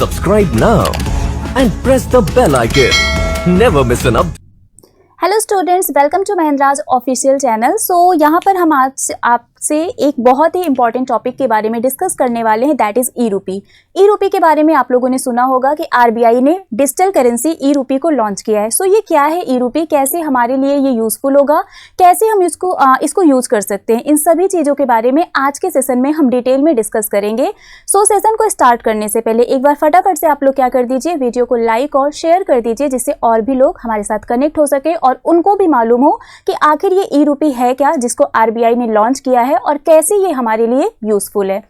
Subscribe now and press the bell icon. Never miss an update. Hello students, welcome to Mahindra's official channel. So यहाँ पर हम आज आपसे एक बहुत ही इंपॉर्टेंट टॉपिक के बारे में डिस्कस करने वाले हैं, दैट इज ई रूपी। ई रूपी के बारे में आप लोगों ने सुना होगा कि आरबीआई ने डिजिटल करेंसी ई रूपी को लॉन्च किया है। सो ये क्या है ई रूपी, कैसे हमारे लिए ये यूजफुल होगा, कैसे हम इसको यूज कर सकते हैं, इन सभी चीज़ों के बारे में आज के सेशन में हम डिटेल में डिस्कस करेंगे। सो सेशन को स्टार्ट करने से पहले एक बार फटाफट से आप लोग क्या कर दीजिए, वीडियो को लाइक और शेयर कर दीजिए, जिससे और भी लोग हमारे साथ कनेक्ट हो सके और उनको भी मालूम हो कि आखिर ये ई रूपी है क्या, जिसको आरबीआई ने लॉन्च किया है और कैसे ये हमारे लिए यूजफुल है।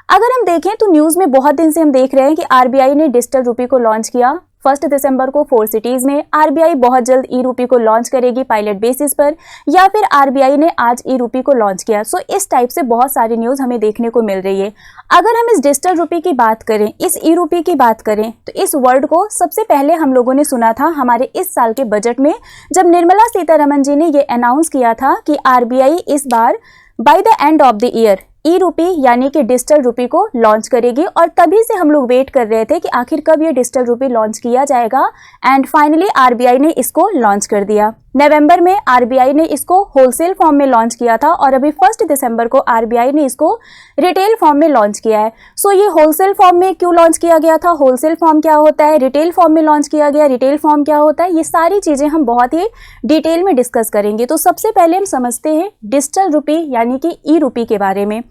अगर हम देखें तो न्यूज़ में बहुत दिन से हम देख रहे हैं कि आरबीआई ने डिजिटल रूपी को लॉन्च किया 1 दिसंबर को 4 सिटीज में। आरबीआई बहुत जल्द ई रूपी को लॉन्च करेगी पायलट बेसिस पर, या फिर आरबीआई ने आज ई रूपी को लॉन्च किया। सो इस टाइप से बहुत सारी न्यूज़ हमें देखने को मिल रही है। अगर हम इस डिजिटल रूपी की बात करें, इस ई रूपी की बात करें, तो इस वर्ड को सबसे पहले हम लोगों ने सुना था हमारे इस साल के बजट में, जब निर्मला सीतारमण जी ने ये अनाउंस किया था कि आरबीआई इस बार by the end of the year e rupee यानी कि डिजिटल रूपी को लॉन्च करेगी। और तभी से हम लोग वेट कर रहे थे कि आखिर कब ये डिजिटल रूपी लॉन्च किया जाएगा, एंड फाइनली आरबीआई ने इसको लॉन्च कर दिया। नवंबर में आरबीआई ने इसको होलसेल फॉर्म में लॉन्च किया था और अभी 1 दिसंबर को आरबीआई ने इसको रिटेल फॉर्म में लॉन्च किया है। सो ये होलसेल फॉर्म में क्यों लॉन्च किया गया था, होलसेल फॉर्म क्या होता है, रिटेल फॉर्म में लॉन्च किया गया, रिटेल फॉर्म क्या होता है, ये सारी चीज़ें हम बहुत ही डिटेल में डिस्कस करेंगे। तो सबसे पहले हम समझते हैं डिजिटल रूपी यानी कि ई रूपी के बारे में।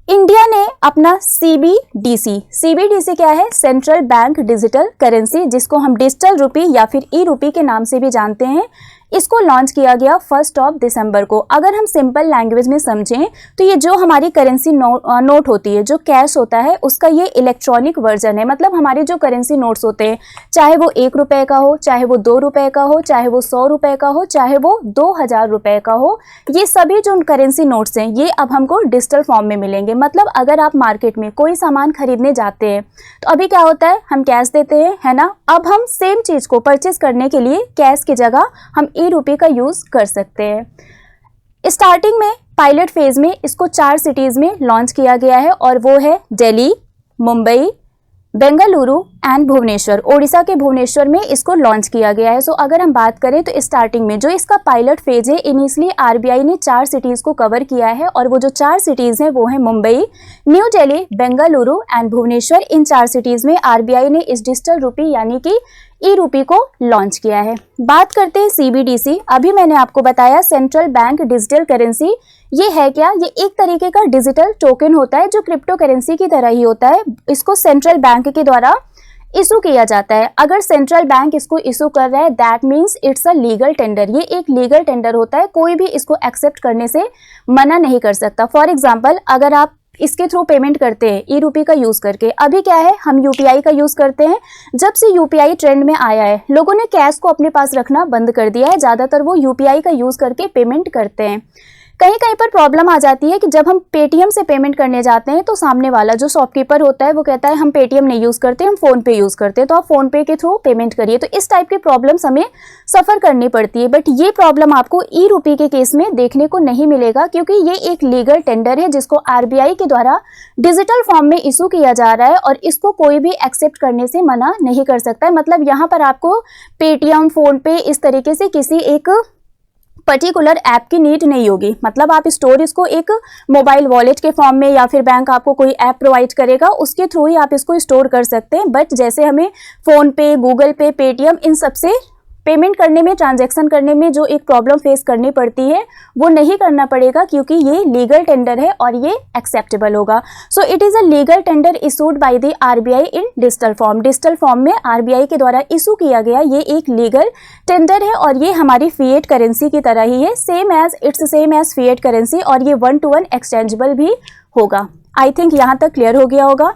इंडिया ने अपना सीबीडीसी क्या है, सेंट्रल बैंक डिजिटल करेंसी, जिसको हम डिजिटल रूपी या फिर ई रूपी के नाम से भी जानते हैं, इसको लॉन्च किया गया 1 दिसंबर को। अगर हम सिंपल लैंग्वेज में समझें तो ये जो हमारी करेंसी नोट होती है, जो कैश होता है, उसका ये इलेक्ट्रॉनिक वर्जन है। मतलब हमारे जो करेंसी नोट्स होते हैं, चाहे वो 1 रुपए का हो, चाहे वो 2 रुपए का हो, चाहे वो 100 रुपए का हो, चाहे वो 2000 रुपए का हो, ये सभी जो करेंसी नोट्स हैं ये अब हमको डिजिटल फॉर्म में मिलेंगे। मतलब अगर आप मार्केट में कोई सामान खरीदने जाते हैं तो अभी क्या होता है, हम कैश देते हैं, है ना। अब हम सेम चीज़ को परचेज करने के लिए कैश की जगह हम ई रूपी का यूज कर सकते हैं। स्टार्टिंग में पायलट फेज में इसको 4 सिटीज में लॉन्च किया गया है और वो है दिल्ली, मुंबई, बेंगलुरु एंड भुवनेश्वर। ओडिशा के भुवनेश्वर में इसको लॉन्च किया गया है। सो अगर हम बात करें तो स्टार्टिंग में जो इसका पायलट फेज है, इनिशियली आरबीआई ने 4 सिटीज को कवर किया है और वो जो 4 सिटीज हैं वो है मुंबई, न्यू दिल्ली, बेंगलुरु एंड भुवनेश्वर। इन 4 सिटीज में आरबीआई ने इस डिजिटल रूपी यानी कि ई रूपी को लॉन्च किया है। बात करते हैं सीबीडीसी। अभी मैंने आपको बताया सेंट्रल बैंक डिजिटल करेंसी, ये है क्या, ये एक तरीके का डिजिटल टोकन होता है जो क्रिप्टो करेंसी की तरह ही होता है। इसको सेंट्रल बैंक के द्वारा इशू किया जाता है। अगर सेंट्रल बैंक इसको इशू कर रहा है, that means it's a legal tender. ये एक लीगल टेंडर होता है, कोई भी इसको एक्सेप्ट करने से मना नहीं कर सकता। फॉर एग्जाम्पल, अगर आप इसके थ्रू पेमेंट करते हैं ई रूपी का यूज़ करके, अभी क्या है, हम यूपीआई का यूज़ करते हैं। जब से यूपीआई ट्रेंड में आया है, लोगों ने कैश को अपने पास रखना बंद कर दिया है, ज़्यादातर वो यूपीआई का यूज़ करके पेमेंट करते हैं। कहीं कहीं पर प्रॉब्लम आ जाती है कि जब हम पेटीएम से पेमेंट करने जाते हैं तो सामने वाला जो शॉपकीपर होता है वो कहता है हम पेटीएम नहीं यूज़ करते, हम फ़ोन पे यूज़ करते हैं, तो आप फ़ोन पे के थ्रू पेमेंट करिए। तो इस टाइप की प्रॉब्लम्स हमें सफ़र करनी पड़ती है। बट ये प्रॉब्लम आपको ई रूपी के केस में देखने को नहीं मिलेगा, क्योंकि ये एक लीगल टेंडर है जिसको आरबीआई के द्वारा डिजिटल फॉर्म में इशू किया जा रहा है और इसको कोई भी एक्सेप्ट करने से मना नहीं कर सकता है। मतलब यहाँ पर आपको पेटीएम, फ़ोन पे, इस तरीके से किसी एक पर्टिकुलर ऐप की नीड नहीं होगी। मतलब आप स्टोर इसको एक मोबाइल वॉलेट के फॉर्म में, या फिर बैंक आपको कोई ऐप प्रोवाइड करेगा उसके थ्रू ही आप इसको स्टोर कर सकते हैं। बट जैसे हमें फ़ोन पे, गूगल पे, पेटीएम, इन सब से पेमेंट करने में, ट्रांजैक्शन करने में जो एक प्रॉब्लम फेस करनी पड़ती है वो नहीं करना पड़ेगा, क्योंकि ये लीगल टेंडर है और ये एक्सेप्टेबल होगा। So it is a legal tender issued by the RBI in digital form. Digital form में आरबीआई के द्वारा इशू किया गया ये एक लीगल टेंडर है और ये हमारी फिएट करेंसी की तरह ही है, सेम एज फिएट करेंसी, और ये 1-to-1 एक्सचेंजेबल भी होगा। आई थिंक यहाँ तक क्लियर हो गया होगा।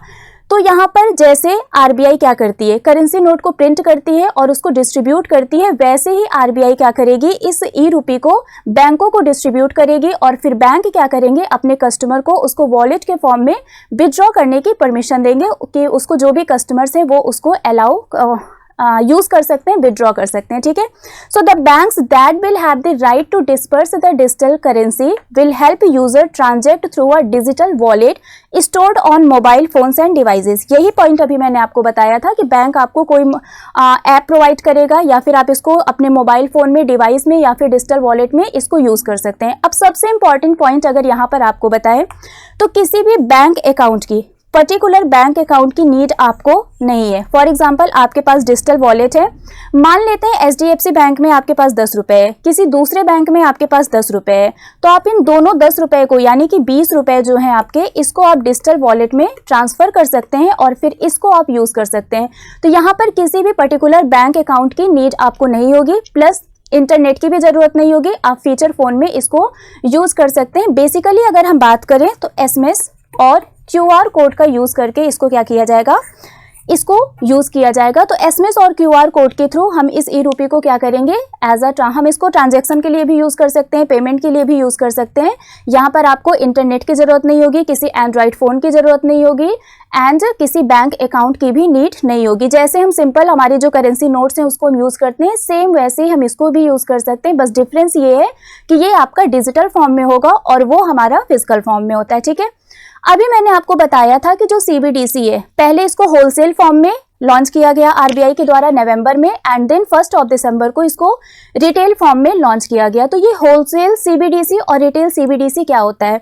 तो यहाँ पर जैसे आरबीआई क्या करती है, करेंसी नोट को प्रिंट करती है और उसको डिस्ट्रीब्यूट करती है, वैसे ही आरबीआई क्या करेगी, इस ई रूपी को बैंकों को डिस्ट्रीब्यूट करेगी और फिर बैंक क्या करेंगे, अपने कस्टमर को उसको वॉलेट के फॉर्म में विड्रॉ करने की परमिशन देंगे कि उसको जो भी कस्टमर्स हैं वो उसको अलाउ यूज कर सकते हैं, विदड्रॉ कर सकते हैं, ठीक है। So the banks that will have the right to disperse the digital currency will help user transact through a digital wallet stored on mobile phones and devices. यही पॉइंट अभी मैंने आपको बताया था कि बैंक आपको कोई ऐप प्रोवाइड करेगा या फिर आप इसको अपने मोबाइल फोन में, डिवाइस में या फिर डिजिटल वॉलेट में इसको यूज कर सकते हैं। अब सबसे इंपॉर्टेंट पॉइंट अगर यहाँ पर आपको बताएं तो किसी भी बैंक अकाउंट की, पर्टिकुलर बैंक अकाउंट की नीड आपको नहीं है। फॉर एग्जांपल आपके पास डिजिटल वॉलेट है, मान लेते हैं HDFC बैंक में आपके पास 10 रुपए है, किसी दूसरे बैंक में आपके पास 10 रुपए है, तो आप इन दोनों 10 रुपए को यानी कि 20 रुपए जो है आपके, इसको आप डिजिटल वॉलेट में ट्रांसफर कर सकते हैं और फिर इसको आप यूज कर सकते हैं। तो यहाँ पर किसी भी पर्टिकुलर बैंक अकाउंट की नीड आपको नहीं होगी, प्लस इंटरनेट की भी जरूरत नहीं होगी। आप फीचर फोन में इसको यूज कर सकते हैं। बेसिकली अगर हम बात करें तो SMS और QR कोड का यूज करके इसको क्या किया जाएगा, इसको यूज किया जाएगा। तो SMS और QR कोड के थ्रू हम इस e-रूपी को क्या करेंगे, हम इसको ट्रांजैक्शन के लिए भी यूज कर सकते हैं, पेमेंट के लिए भी यूज कर सकते हैं। यहाँ पर आपको इंटरनेट की जरूरत नहीं होगी, किसी एंड्रॉइड फोन की जरूरत नहीं होगी एंड किसी बैंक अकाउंट की भी नीड नहीं होगी। जैसे हम सिंपल हमारी जो करेंसी नोट्स हैं उसको हम यूज करते हैं, सेम वैसे ही हम इसको भी यूज कर सकते हैं। बस डिफरेंस ये है कि ये आपका डिजिटल फॉर्म में होगा और वो हमारा फिजिकल फॉर्म में होता है, ठीक है। अभी मैंने आपको बताया था कि जो CBDC है, पहले इसको होलसेल फॉर्म में लॉन्च किया गया RBI के द्वारा नवंबर में एंड देन 1 दिसंबर को इसको रिटेल फॉर्म में लॉन्च किया गया। तो ये होलसेल CBDC और रिटेल CBDC क्या होता है?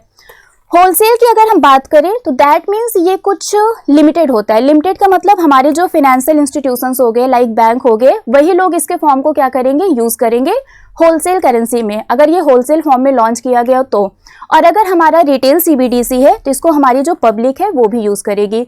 होलसेल की अगर हम बात करें तो दैट मीन्स ये कुछ लिमिटेड होता है। लिमिटेड का मतलब हमारे जो फाइनेंशियल इंस्टीट्यूशंस हो गए, लाइक बैंक हो गए, वही लोग इसके फॉर्म को क्या करेंगे, यूज करेंगे होलसेल करेंसी में, अगर ये होलसेल फॉर्म में लॉन्च किया गया तो। और अगर हमारा रिटेल CBDC है तो इसको हमारी जो पब्लिक है वो भी यूज करेगी।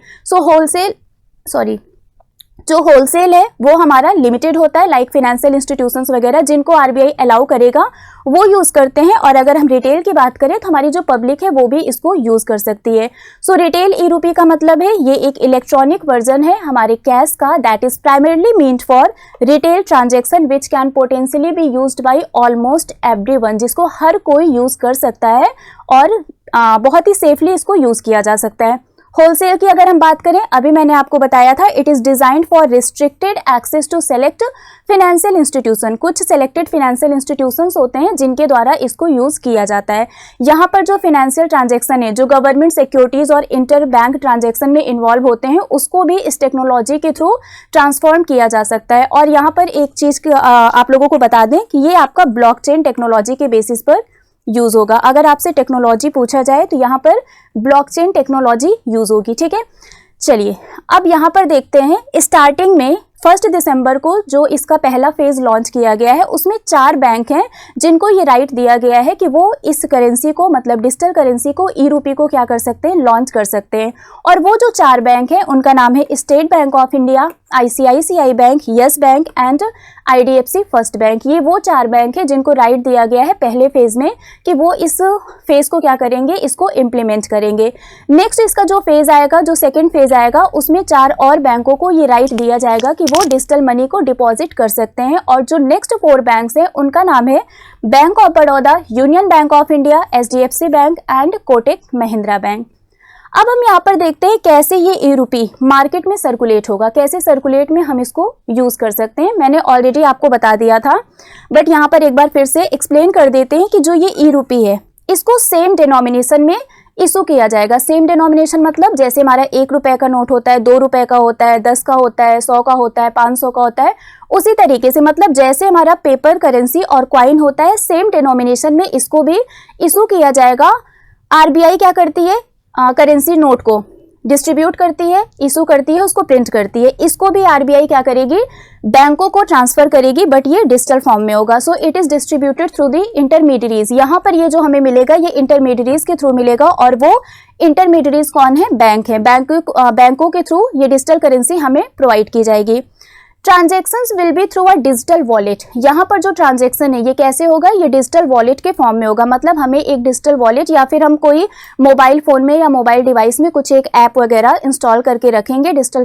जो होलसेल है वो हमारा लिमिटेड होता है, लाइक फाइनेंशियल इंस्टीट्यूशंस वगैरह जिनको RBI अलाउ करेगा वो यूज करते हैं। और अगर हम रिटेल की बात करें तो हमारी जो पब्लिक है वो भी इसको यूज कर सकती है। सो रिटेल e-रूपी का मतलब है ये एक इलेक्ट्रॉनिक वर्जन है हमारे कैश का, that is primarily meant for retail transaction which can potentially be used by almost everyone, जिसको हर कोई यूज कर सकता है और बहुत ही सेफली इसको यूज किया जा सकता है। होलसेल की अगर हम बात करें, अभी मैंने आपको बताया था it is designed for restricted access to select financial institution. कुछ सेलेक्टेड फाइनेंशियल इंस्टीट्यूशंस होते हैं जिनके द्वारा इसको यूज किया जाता है। यहाँ पर जो फाइनेंशियल ट्रांजैक्शन है, जो गवर्नमेंट सिक्योरिटीज और इंटर बैंक ट्रांजैक्शन में इन्वॉल्व होते हैं, उसको भी इस टेक्नोलॉजी के थ्रू ट्रांसफॉर्म किया जा सकता है। और यहाँ पर एक चीज आप लोगों को बता दें कि ये आपका ब्लॉकचेन टेक्नोलॉजी के बेसिस पर यूज होगा। अगर आपसे टेक्नोलॉजी पूछा जाए तो यहाँ पर ब्लॉकचेन टेक्नोलॉजी यूज होगी, ठीक है। चलिए अब यहाँ पर देखते हैं, स्टार्टिंग में 1 दिसंबर को जो इसका पहला फेज लॉन्च किया गया है उसमें 4 बैंक हैं जिनको ये राइट दिया गया है कि वो इस करेंसी को, मतलब डिजिटल करेंसी को, e-रूपी को क्या कर सकते हैं, लॉन्च कर सकते हैं। और वो जो 4 बैंक हैं उनका नाम है state bank of India, ICICI bank, yes bank and IDFC first bank. ये वो 4 बैंक है जिनको राइट दिया गया है पहले फेज में कि वो इस फेज को क्या करेंगे, इसको इम्प्लीमेंट करेंगे। नेक्स्ट इसका जो फेज आएगा, जो सेकेंड फेज आएगा, उसमें 4 और बैंकों को ये राइट दिया जाएगा कि वो डिजिटल मनी को डिपॉजिट कर सकते हैं। और जो नेक्स्ट 4 बैंक्स हैं उनका नाम है bank of Baroda, union bank of India, HDFC bank and Kotak Mahindra bank. अब हम यहाँ पर देखते हैं कैसे ये e-रूपी मार्केट में सर्कुलेट होगा, कैसे सर्कुलेट में हम इसको यूज कर सकते हैं। मैंने ऑलरेडी आपको बता दिया था, बट यहाँ पर एक बार फिर से एक्सप्लेन कर देते हैं कि जो ये e-रूपी है इसको सेम डिनोमिनेशन में इशू किया जाएगा। सेम डिनोमिनेशन मतलब जैसे हमारा 1 रुपए का नोट होता है, 2 रुपए का होता है, 10 का होता है, 100 का होता है, 500 का होता है, उसी तरीके से मतलब जैसे हमारा पेपर करेंसी और क्वाइन होता है, सेम डिनोमिनेशन में इसको भी इशू किया जाएगा। RBI क्या करती है, करेंसी नोट को डिस्ट्रीब्यूट करती है, इशू करती है, उसको प्रिंट करती है। इसको भी RBI क्या करेगी, बैंकों को ट्रांसफर करेगी, बट ये डिजिटल फॉर्म में होगा। So it is distributed through the intermediaries. यहाँ पर ये जो हमें मिलेगा ये इंटरमीडियरीज के थ्रू मिलेगा, और वो इंटरमीडियरीज कौन है, बैंक है। बैंकों के थ्रू ये डिजिटल करेंसी हमें प्रोवाइड की जाएगी। Transactions will be through a digital wallet. यहाँ पर जो ट्रांजेक्शन है ये कैसे होगा, ये डिजिटल वॉलेट के फॉर्म में होगा। मतलब हमें एक डिजिटल वॉलेट या फिर हम कोई मोबाइल फोन में या मोबाइल डिवाइस में कुछ एक ऐप वगैरह इंस्टॉल करके रखेंगे, डिजिटल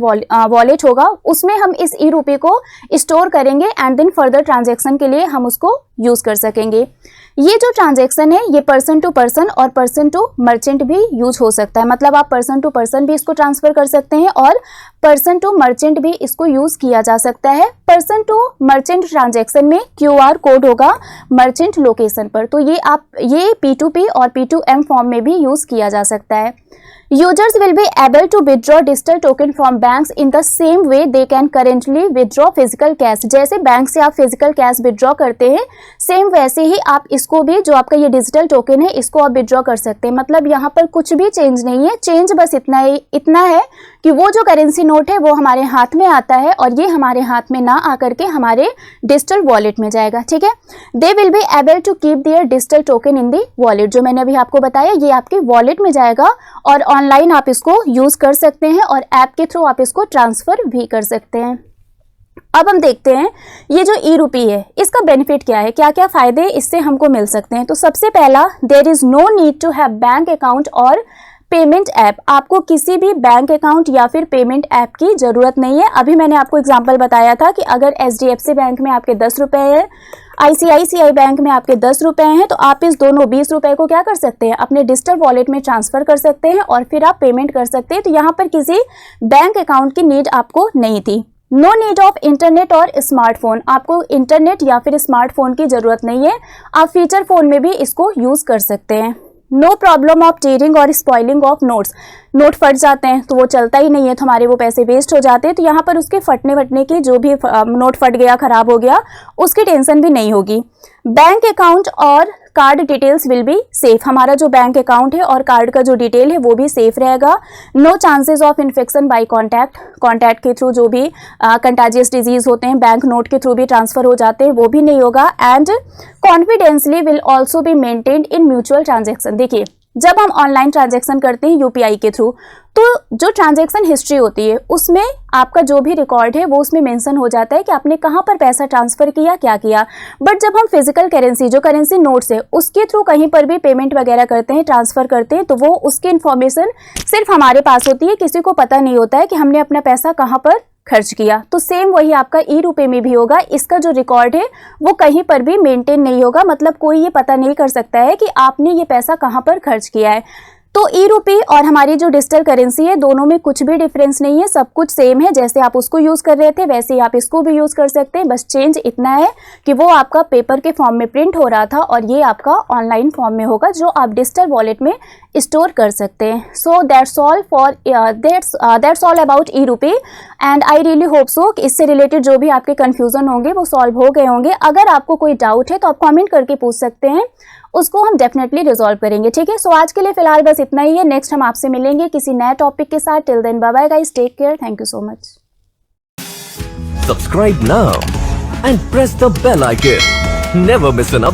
वॉलेट होगा, उसमें हम इस e-रूपी को स्टोर करेंगे एंड देन फर्दर ट्रांजेक्शन के लिए हम उसको यूज कर सकेंगे। ये जो ट्रांजैक्शन है ये पर्सन टू पर्सन और पर्सन टू मर्चेंट भी यूज हो सकता है, मतलब आप पर्सन टू पर्सन भी इसको ट्रांसफर कर सकते हैं और पर्सन टू मर्चेंट भी इसको यूज किया जा सकता है। पर्सन टू मर्चेंट ट्रांजैक्शन में QR कोड होगा मर्चेंट लोकेशन पर, तो ये P2P और P2M फॉर्म में भी यूज किया जा सकता है। Users will be able to withdraw digital token from banks in the same way they can currently withdraw physical cash। जैसे बैंक से आप फिजिकल कैश विड्रॉ करते हैं सेम वैसे ही आप इसको भी, जो आपका ये डिजिटल टोकन है, इसको आप विड्रॉ कर सकते हैं। मतलब यहाँ पर कुछ भी चेंज नहीं है, चेंज बस इतना है कि वो जो करेंसी नोट है वो हमारे हाथ में आता है और ये हमारे हाथ में ना आकर के हमारे डिजिटल वॉलेट में जाएगा, ठीक है। They will be able to keep their digital token in the wallet, जो मैंने अभी आपको बताया ये आपके वॉलेट में जाएगा और ऑनलाइन आप इसको यूज कर सकते हैं और ऐप के थ्रू आप इसको ट्रांसफर भी कर सकते हैं। अब हम देखते हैं ये जो ई-रूपी है इसका बेनिफिट क्या है, क्या क्या फायदे इससे हमको मिल सकते हैं। तो सबसे पहला, there is no need to have bank account और पेमेंट ऐप। आपको किसी भी बैंक अकाउंट या फिर पेमेंट ऐप की जरूरत नहीं है। अभी मैंने आपको एग्जांपल बताया था कि अगर HDFC बैंक में आपके 10 रुपए है, ICICI बैंक में आपके 10 रुपए हैं, तो आप इस दोनों 20 रुपए को क्या कर सकते हैं, अपने डिजिटल वॉलेट में ट्रांसफर कर सकते हैं और फिर आप पेमेंट कर सकते हैं। तो यहाँ पर किसी बैंक अकाउंट की नीड आपको नहीं थी। नो नीड ऑफ इंटरनेट और स्मार्टफोन, आपको इंटरनेट या फिर स्मार्टफोन की जरूरत नहीं है, आप फीचर फोन में भी इसको यूज कर सकते हैं। नो प्रॉब्लम ऑफ टीयरिंग और स्पॉइलिंग ऑफ नोट्स, नोट फट जाते हैं तो वो चलता ही नहीं है, तो हमारे वो पैसे वेस्ट हो जाते हैं। तो यहाँ पर उसके फटने वटने की, जो भी नोट फट गया, खराब हो गया, उसकी टेंशन भी नहीं होगी। बैंक अकाउंट और card details will be safe, हमारा जो बैंक अकाउंट है और कार्ड का जो डिटेल है वो भी सेफ रहेगा। No chances of infection by contact के थ्रू जो भी कंटाजियस डिजीज होते हैं बैंक नोट के थ्रू भी ट्रांसफर हो जाते हैं, वो भी नहीं होगा। And confidentially will also be maintained in mutual transaction. देखिए, जब हम ऑनलाइन ट्रांजैक्शन करते हैं UPI के थ्रू, तो जो ट्रांजैक्शन हिस्ट्री होती है उसमें आपका जो भी रिकॉर्ड है वो उसमें मेंशन हो जाता है कि आपने कहाँ पर पैसा ट्रांसफर किया, क्या किया। बट जब हम फिजिकल करेंसी, जो करेंसी नोट्स है, उसके थ्रू कहीं पर भी पेमेंट वगैरह करते हैं, ट्रांसफर करते हैं, तो वो उसकी इन्फॉर्मेशन सिर्फ हमारे पास होती है, किसी को पता नहीं होता है कि हमने अपना पैसा कहाँ पर खर्च किया। तो सेम वही आपका ई-रूपी में भी होगा, इसका जो रिकॉर्ड है वो कहीं पर भी मेंटेन नहीं होगा, मतलब कोई ये पता नहीं कर सकता है कि आपने ये पैसा कहाँ पर खर्च किया है। तो ई-रूपी और हमारी जो डिजिटल करेंसी है दोनों में कुछ भी डिफरेंस नहीं है, सब कुछ सेम है। जैसे आप उसको यूज कर रहे थे वैसे ही आप इसको भी यूज कर सकते हैं, बस चेंज इतना है कि वो आपका पेपर के फॉर्म में प्रिंट हो रहा था और ये आपका ऑनलाइन फॉर्म में होगा, जो आप डिजिटल वॉलेट में स्टोर कर सकते हैं। So that's all about e-rupee and I really hope so कि इससे रिलेटेड जो भी आपके कन्फ्यूजन होंगे वो सॉल्व हो गए होंगे। अगर आपको कोई डाउट है तो आप कॉमेंट करके पूछ सकते हैं, उसको हम डेफिनेटली रिजॉल्व करेंगे, ठीक है। सो आज के लिए फिलहाल बस इतना ही है, नेक्स्ट हम आपसे मिलेंगे किसी नए टॉपिक के साथ। Till then bye bye guys, take care, thank you so much. Subscribe now and press the bell icon. Never miss an update.